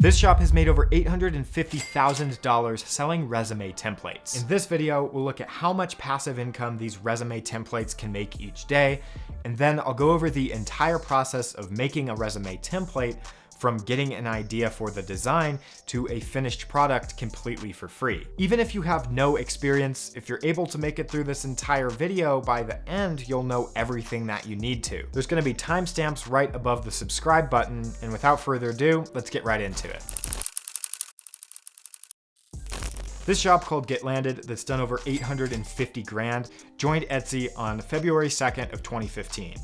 This shop has made over $850,000 selling resume templates. In this video, we'll look at how much passive income these resume templates can make each day, and then I'll go over the entire process of making a resume template from getting an idea for the design to a finished product completely for free. Even if you have no experience, if you're able to make it through this entire video, by the end, you'll know everything that you need to. There's gonna be timestamps right above the subscribe button, and without further ado, let's get right into it. This shop called Get Landed that's done over 850 grand joined Etsy on February 2nd of 2015.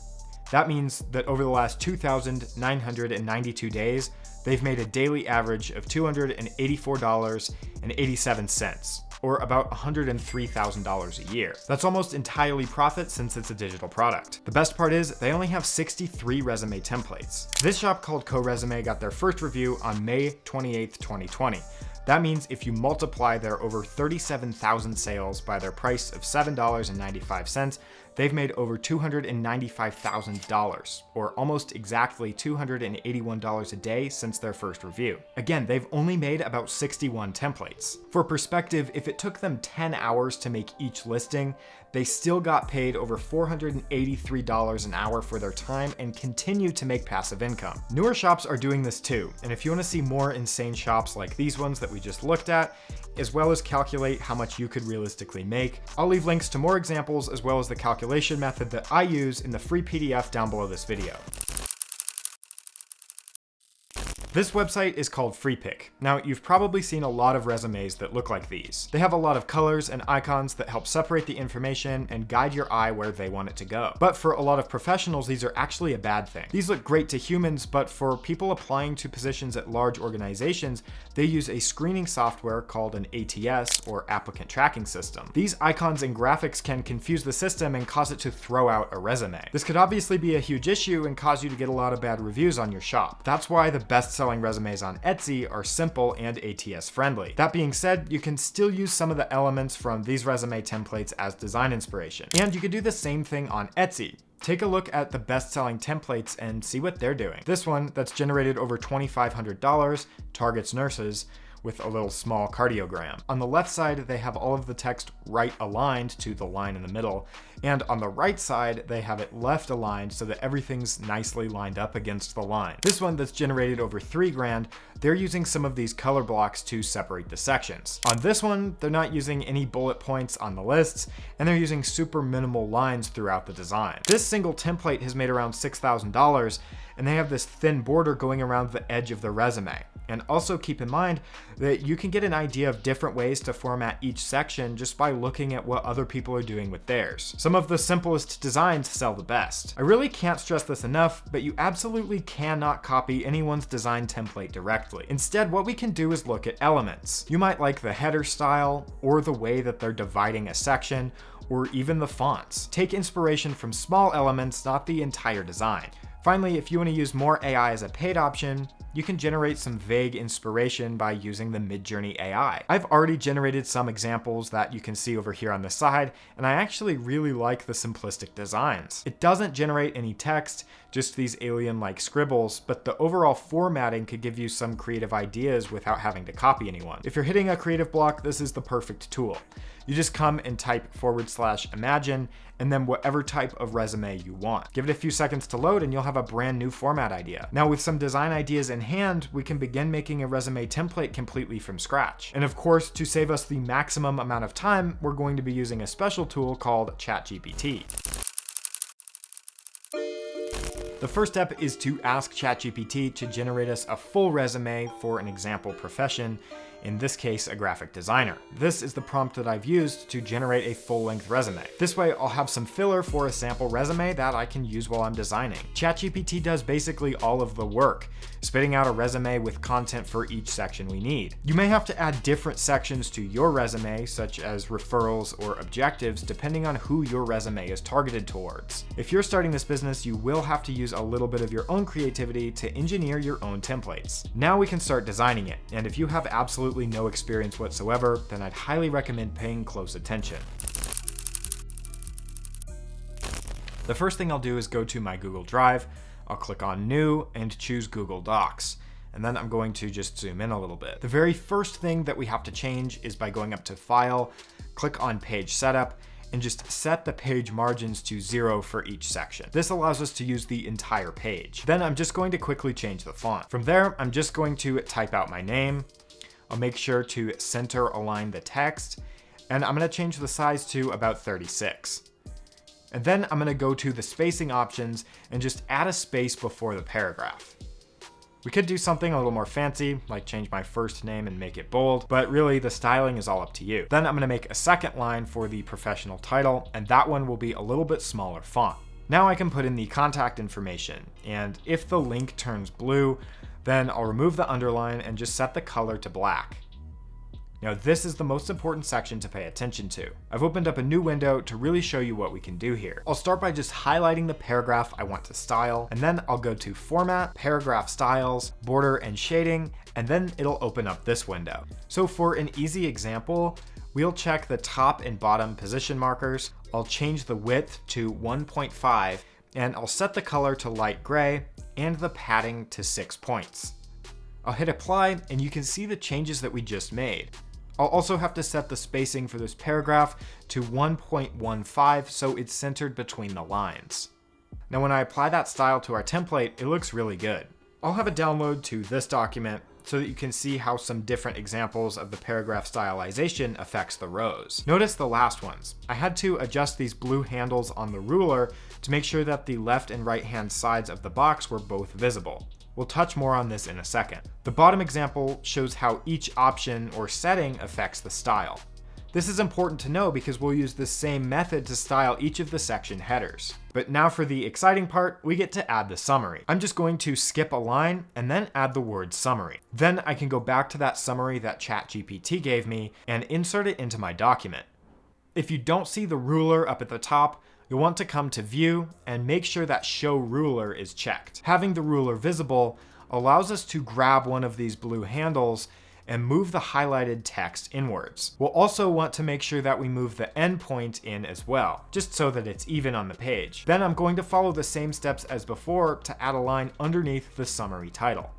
That means that over the last 2,992 days, they've made a daily average of $284.87, or about $103,000 a year. That's almost entirely profit since it's a digital product. The best part is they only have 63 resume templates. This shop called CoResume got their first review on May 28th, 2020. That means if you multiply their over 37,000 sales by their price of $7.95, they've made over $295,000, or almost exactly $281 a day since their first review. Again, they've only made about 61 templates. For perspective, if it took them 10 hours to make each listing, they still got paid over $483 an hour for their time and continue to make passive income. Newer shops are doing this too, and if you want to see more insane shops like these ones that we just looked at, as well as calculate how much you could realistically make, I'll leave links to more examples as well as the calculation method that I use in the free PDF down below this video. This website is called Freepik. Now, you've probably seen a lot of resumes that look like these. They have a lot of colors and icons that help separate the information and guide your eye where they want it to go. But for a lot of professionals, these are actually a bad thing. These look great to humans, but for people applying to positions at large organizations, they use a screening software called an ATS, or applicant tracking system. These icons and graphics can confuse the system and cause it to throw out a resume. This could obviously be a huge issue and cause you to get a lot of bad reviews on your shop. That's why the best-selling resumes on Etsy are simple and ATS friendly. That being said, you can still use some of the elements from these resume templates as design inspiration. And you could do the same thing on Etsy. Take a look at the best-selling templates and see what they're doing. This one that's generated over $2,500 targets nurses with a little small cardiogram. On the left side, they have all of the text right aligned to the line in the middle, and on the right side, they have it left aligned so that everything's nicely lined up against the line. This one that's generated over 3 grand, they're using some of these color blocks to separate the sections. On this one, they're not using any bullet points on the lists, and they're using super minimal lines throughout the design. This single template has made around $6,000, and they have this thin border going around the edge of the resume. And also keep in mind that you can get an idea of different ways to format each section just by looking at what other people are doing with theirs. Some of the simplest designs sell the best. I really can't stress this enough, but you absolutely cannot copy anyone's design template directly. Instead, what we can do is look at elements. You might like the header style, or the way that they're dividing a section, or even the fonts. Take inspiration from small elements, not the entire design. Finally, if you want to use more AI as a paid option, you can generate some vague inspiration by using the Midjourney AI. I've already generated some examples that you can see over here on the side, and I actually really like the simplistic designs. It doesn't generate any text, just these alien-like scribbles, but the overall formatting could give you some creative ideas without having to copy anyone. If you're hitting a creative block, this is the perfect tool. You just come and type /imagine, and then whatever type of resume you want. Give it a few seconds to load and you'll have a brand new format idea. Now with some design ideas in hand, we can begin making a resume template completely from scratch. And of course, to save us the maximum amount of time, we're going to be using a special tool called ChatGPT. The first step is to ask ChatGPT to generate us a full resume for an example profession, in this case, a graphic designer. This is the prompt that I've used to generate a full-length resume. This way, I'll have some filler for a sample resume that I can use while I'm designing. ChatGPT does basically all of the work, spitting out a resume with content for each section we need. You may have to add different sections to your resume, such as referrals or objectives, depending on who your resume is targeted towards. If you're starting this business, you will have to use a little bit of your own creativity to engineer your own templates. Now we can start designing it, and if you have absolutely no experience whatsoever, then I'd highly recommend paying close attention. The first thing I'll do is go to my Google Drive. I'll click on New and choose Google Docs. and then I'm going to just zoom in a little bit. The very first thing that we have to change is by going up to File, click on Page Setup, and just set the page margins to 0 for each section. This allows us to use the entire page. Then I'm just going to quickly change the font. From there, I'm just going to type out my name. I'll make sure to center align the text, and I'm going to change the size to about 36. And then I'm going to go to the spacing options and just add a space before the paragraph. We could do something a little more fancy, like change my first name and make it bold, but really the styling is all up to you. Then I'm going to make a second line for the professional title, and that one will be a little bit smaller font. Now I can put in the contact information, and if the link turns blue, then I'll remove the underline and just set the color to black. Now this is the most important section to pay attention to. I've opened up a new window to really show you what we can do here. I'll start by just highlighting the paragraph I want to style, and then I'll go to Format, Paragraph Styles, Border and Shading, and then it'll open up this window. So for an easy example, we'll check the top and bottom position markers. I'll change the width to 1.5, and I'll set the color to light gray and the padding to 6 points. I'll hit apply, and you can see the changes that we just made. I'll also have to set the spacing for this paragraph to 1.15 so it's centered between the lines. Now when I apply that style to our template, it looks really good. I'll have a download to this document so that you can see how some different examples of the paragraph stylization affects the rows. Notice the last ones. I had to adjust these blue handles on the ruler to make sure that the left and right hand sides of the box were both visible. We'll touch more on this in a second. The bottom example shows how each option or setting affects the style. This is important to know because we'll use the same method to style each of the section headers. But now for the exciting part, we get to add the summary. I'm just going to skip a line and then add the word summary. Then I can go back to that summary that ChatGPT gave me and insert it into my document. If you don't see the ruler up at the top, you'll want to come to View and make sure that Show Ruler is checked. Having the ruler visible allows us to grab one of these blue handles and move the highlighted text inwards. We'll also want to make sure that we move the endpoint in as well, just so that it's even on the page. Then I'm going to follow the same steps as before to add a line underneath the summary title.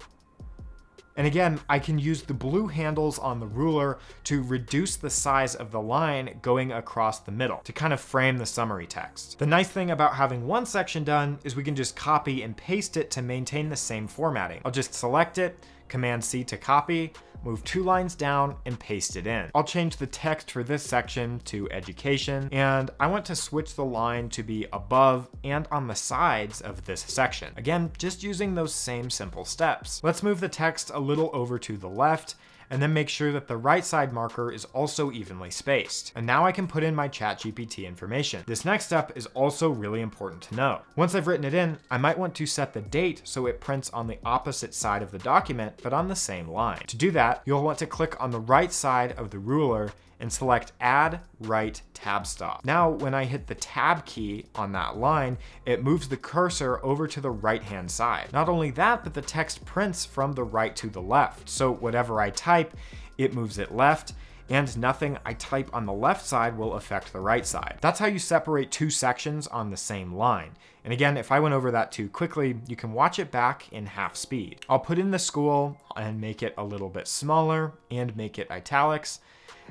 And again, I can use the blue handles on the ruler to reduce the size of the line going across the middle to kind of frame the summary text. The nice thing about having one section done is we can just copy and paste it to maintain the same formatting. I'll just select it, Command C to copy, move 2 lines down and paste it in. I'll change the text for this section to education, and I want to switch the line to be above and on the sides of this section. Again, just using those same simple steps. Let's move the text a little over to the left and then make sure that the right side marker is also evenly spaced. And now I can put in my ChatGPT information. This next step is also really important to know. Once I've written it in, I might want to set the date so it prints on the opposite side of the document, but on the same line. To do that, you'll want to click on the right side of the ruler and select Add Right Tab Stop. Now, when I hit the Tab key on that line, it moves the cursor over to the right-hand side. Not only that, but the text prints from the right to the left. So whatever I type, it moves it left, and nothing I type on the left side will affect the right side. That's how you separate 2 sections on the same line. And again, if I went over that too quickly, you can watch it back in half speed. I'll put in the school and make it a little bit smaller and make it italics.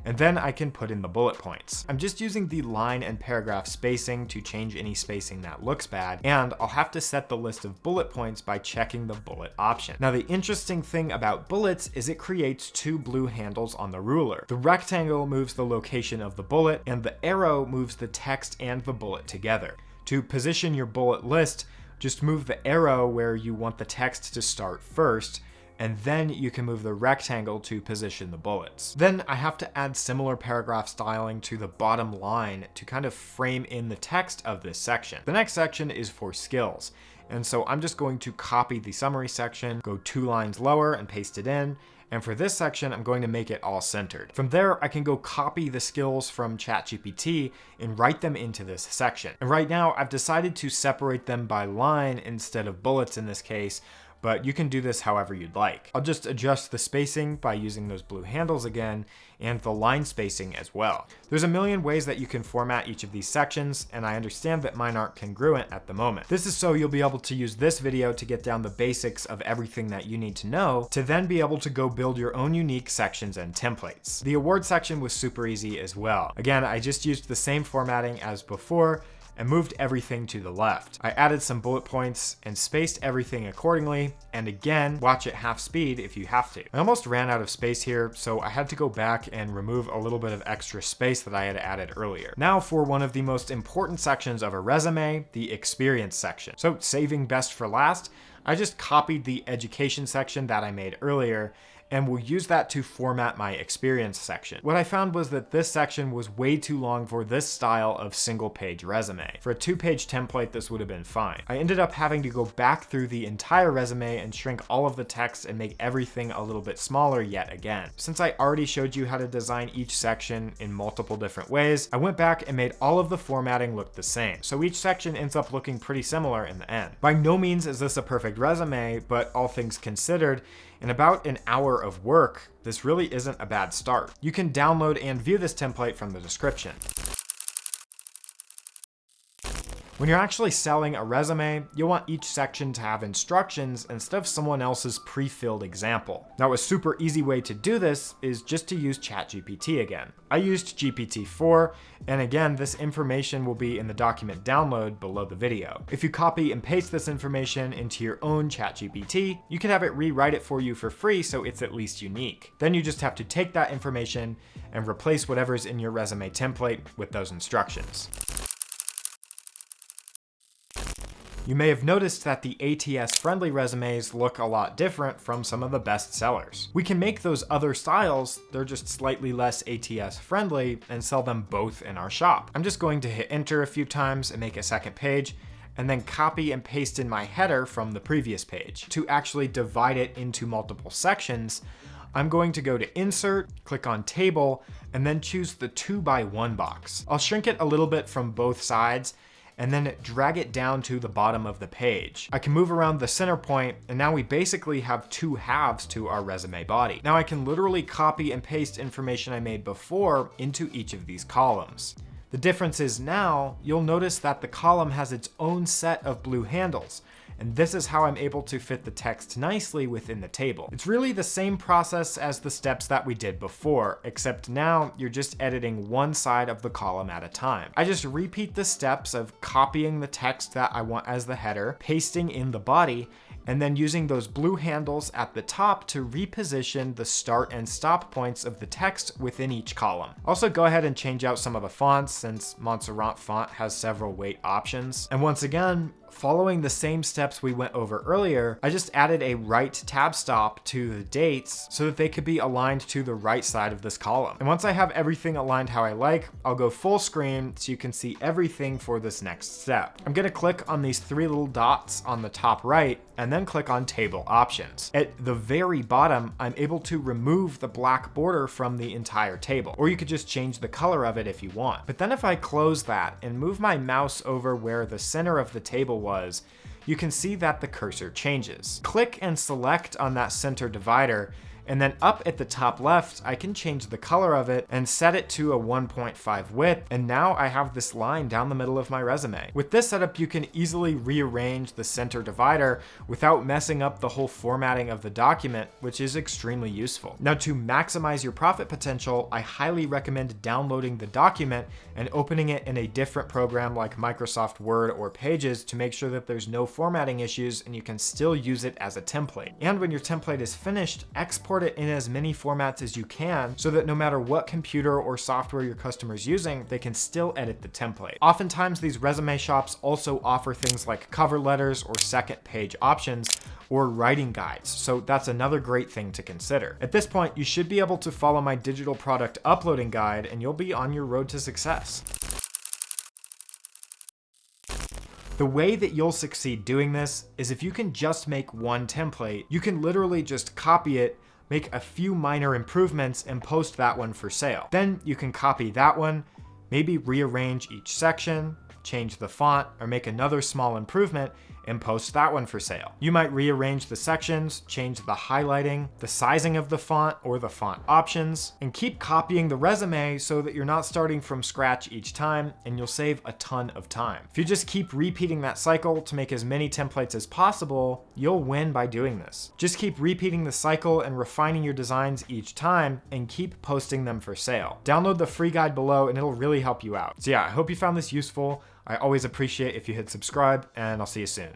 And then I can put in the bullet points. I'm just using the line and paragraph spacing to change any spacing that looks bad, and I'll have to set the list of bullet points by checking the bullet option. Now the interesting thing about bullets is it creates 2 blue handles on the ruler. The rectangle moves the location of the bullet, and the arrow moves the text and the bullet together. To position your bullet list, just move the arrow where you want the text to start first, and then you can move the rectangle to position the bullets. Then I have to add similar paragraph styling to the bottom line to kind of frame in the text of this section. The next section is for skills. And so I'm just going to copy the summary section, go 2 lines lower and paste it in. And for this section, I'm going to make it all centered. From there, I can go copy the skills from ChatGPT and write them into this section. And right now, I've decided to separate them by line instead of bullets in this case, but you can do this however you'd like. I'll just adjust the spacing by using those blue handles again, and the line spacing as well. There's a million ways that you can format each of these sections, and I understand that mine aren't congruent at the moment. This is so you'll be able to use this video to get down the basics of everything that you need to know to then be able to go build your own unique sections and templates. The award section was super easy as well. Again, I just used the same formatting as before and moved everything to the left. I added some bullet points and spaced everything accordingly, and again, watch at half speed if you have to. I almost ran out of space here, so I had to go back and remove a little bit of extra space that I had added earlier. Now for one of the most important sections of a resume, the experience section. So saving best for last, I just copied the education section that I made earlier and we'll use that to format my experience section. What I found was that this section was way too long for this style of single page resume. For a 2-page template, this would have been fine. I ended up having to go back through the entire resume and shrink all of the text and make everything a little bit smaller yet again. Since I already showed you how to design each section in multiple different ways, I went back and made all of the formatting look the same. So each section ends up looking pretty similar in the end. By no means is this a perfect resume, but all things considered, in about an hour of work, this really isn't a bad start. You can download and view this template from the description. When you're actually selling a resume, you'll want each section to have instructions instead of someone else's pre-filled example. Now, a super easy way to do this is just to use ChatGPT again. I used GPT-4, and again, this information will be in the document download below the video. If you copy and paste this information into your own ChatGPT, you can have it rewrite it for you for free so it's at least unique. Then you just have to take that information and replace whatever's in your resume template with those instructions. You may have noticed that the ATS-friendly resumes look a lot different from some of the best sellers. We can make those other styles, they're just slightly less ATS-friendly, and sell them both in our shop. I'm just going to hit enter a few times and make a second page, and then copy and paste in my header from the previous page. To actually divide it into multiple sections, I'm going to go to Insert, click on Table, and then choose the 2x1 box. I'll shrink it a little bit from both sides, and then drag it down to the bottom of the page. I can move around the center point, and now we basically have two halves to our resume body. Now I can literally copy and paste information I made before into each of these columns. The difference is now, you'll notice that the column has its own set of blue handles, and this is how I'm able to fit the text nicely within the table. It's really the same process as the steps that we did before, except now you're just editing one side of the column at a time. I just repeat the steps of copying the text that I want as the header, pasting in the body, and then using those blue handles at the top to reposition the start and stop points of the text within each column. Also, go ahead and change out some of the fonts since Montserrat font has several weight options. And once again, following the same steps we went over earlier, I just added a right tab stop to the dates so that they could be aligned to the right side of this column. And once I have everything aligned how I like, I'll go full screen so you can see everything for this next step. I'm gonna click on these 3 little dots on the top right and then click on Table Options. At the very bottom, I'm able to remove the black border from the entire table, or you could just change the color of it if you want. But then if I close that and move my mouse over where the center of the table was, you can see that the cursor changes. Click and select on that center divider, and then up at the top left, I can change the color of it and set it to a 1.5 width, and now I have this line down the middle of my resume. With this setup, you can easily rearrange the center divider without messing up the whole formatting of the document, which is extremely useful. Now, to maximize your profit potential, I highly recommend downloading the document and opening it in a different program like Microsoft Word or Pages to make sure that there's no formatting issues and you can still use it as a template. And when your template is finished, export it in as many formats as you can so that no matter what computer or software your customer is using, they can still edit the template. Oftentimes, these resume shops also offer things like cover letters or second page options or writing guides, so that's another great thing to consider. At this point, you should be able to follow my digital product uploading guide and you'll be on your road to success. The way that you'll succeed doing this is if you can just make one template, you can literally just copy it, make a few minor improvements, and post that one for sale. Then you can copy that one, maybe rearrange each section, change the font, or make another small improvement, and post that one for sale. You might rearrange the sections, change the highlighting, the sizing of the font or the font options, and keep copying the resume so that you're not starting from scratch each time, and you'll save a ton of time. If you just keep repeating that cycle to make as many templates as possible, you'll win by doing this. Just keep repeating the cycle and refining your designs each time, and keep posting them for sale. Download the free guide below and it'll really help you out. So yeah, I hope you found this useful. I always appreciate if you hit subscribe, and I'll see you soon.